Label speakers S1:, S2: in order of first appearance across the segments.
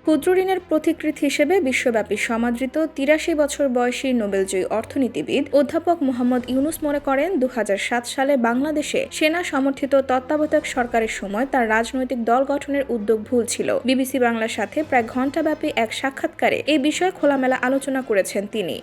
S1: ক্ষুদ্র ঋণের প্রতিকৃতি হিসেবে বিশ্বব্যাপী সমাদৃত ৮৩ বছর বয়সী নোবেলজয়ী অর্থনীতিবিদ অধ্যাপক মোহাম্মদ ইউনূস মনে করেন ২০০৭ সালে বাংলাদেশে সেনা সমর্থিত তত্ত্বাবধায়ক সরকারের সময় তার রাজনৈতিক দল গঠনের উদ্যোগ ভুল ছিল। বিবিসি বাংলার সাথে প্রায় ঘণ্টাব্যাপী এক সাক্ষাৎকারে এই বিষয়ে খোলামেলা আলোচনা করেছেন তিনি।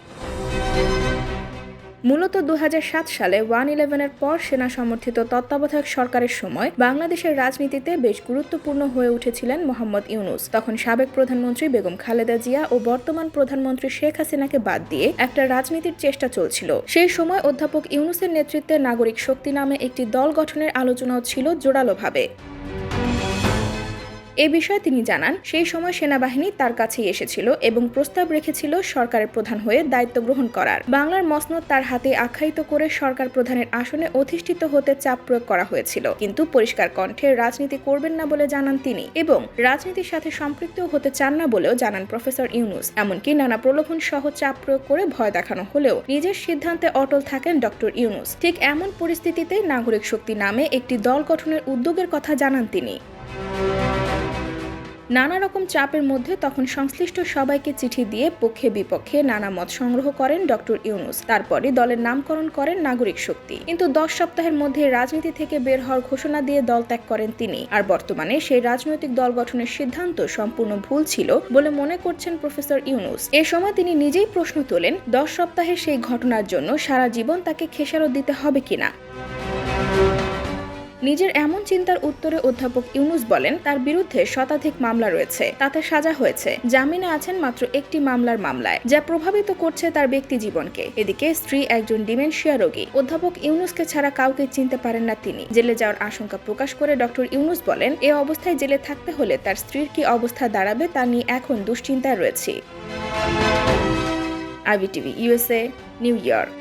S1: মূলত ২০০৭ সালে 1-11-এর পর সেনা সমর্থিত তত্ত্বাবধায়ক সরকারের সময় বাংলাদেশের রাজনীতিতে বেশ গুরুত্বপূর্ণ হয়ে উঠেছিলেন মোহাম্মদ ইউনূস। তখন সাবেক প্রধানমন্ত্রী বেগম খালেদা জিয়া ও বর্তমান প্রধানমন্ত্রী শেখ হাসিনাকে বাদ দিয়ে একটা রাজনীতির চেষ্টা চলছিল। সেই সময় অধ্যাপক ইউনূসের নেতৃত্বে নাগরিক শক্তি নামে একটি দল গঠনের আলোচনাও ছিল জোরালোভাবে। এ বিষয়ে তিনি জানান, সেই সময় সেনাবাহিনী তার কাছেই এসেছিল এবং প্রস্তাব রেখেছিল সরকারের প্রধান হয়ে দায়িত্ব গ্রহণ করার। বাংলার মসনদ তার হাতে আখ্যায়িত করে সরকার প্রধানের আসনে অধিষ্ঠিত হতে চাপ প্রয়োগ করা হয়েছিল, কিন্তু পরিষ্কার কণ্ঠে রাজনীতি করবেন না বলে জানান তিনি এবং রাজনীতির সাথে সম্পৃক্ত হতে চান না বলেও জানান প্রফেসর ইউনূস। এমনকি নানা প্রলোভন সহ চাপ প্রয়োগ করে ভয় দেখানো হলেও নিজের সিদ্ধান্তে অটল থাকেন ডক্টর ইউনূস। ঠিক এমন পরিস্থিতিতে নাগরিক শক্তি নামে একটি দল গঠনের উদ্যোগের কথা জানান তিনি। নানা রকম চাপের মধ্যে তখন সংশ্লিষ্ট সবাইকে চিঠি দিয়ে পক্ষে বিপক্ষে নানা মত সংগ্রহ করেন ডক্টর ইউনূস। তারপরে দলের নামকরণ করেন নাগরিক শক্তি। কিন্তু 10 সপ্তাহের মধ্যে রাজনীতি থেকে বের হওয়ার ঘোষণা দিয়ে দল ত্যাগ করেন তিনি। আর বর্তমানে সেই রাজনৈতিক দল গঠনের সিদ্ধান্ত সম্পূর্ণ ভুল ছিল বলে মনে করছেন প্রফেসর ইউনূস। এ সময় তিনি নিজেই প্রশ্ন তোলেন, 10 সপ্তাহের সেই ঘটনার জন্য সারা জীবন তাকে খেসারত দিতে হবে কিনা। নিজের এমন চিন্তার উত্তরে অধ্যাপক ইউনূস বলেন, তার বিরুদ্ধে শতাধিক মামলা রয়েছে, তাতে সাজা হয়েছে, জামিনে আছেন মাত্র একটি মামলায়, যা প্রভাবিত করছে তার ব্যক্তি জীবনকে। এদিকে স্ত্রী একজন ডিমেনশিয়া রোগী। অধ্যাপক ইউনূসকে ছাড়া কাউকে চিনতে পারেন না তিনি। জেলে যাওয়ার আশঙ্কা প্রকাশ করে ডক্টর ইউনূস বলেন, এ অবস্থায় জেলে থাকতে হলে তার স্ত্রীর কি অবস্থা দাঁড়াবে তা নিয়ে এখন দুশ্চিন্তায় রয়েছি। IBTV USA, new York.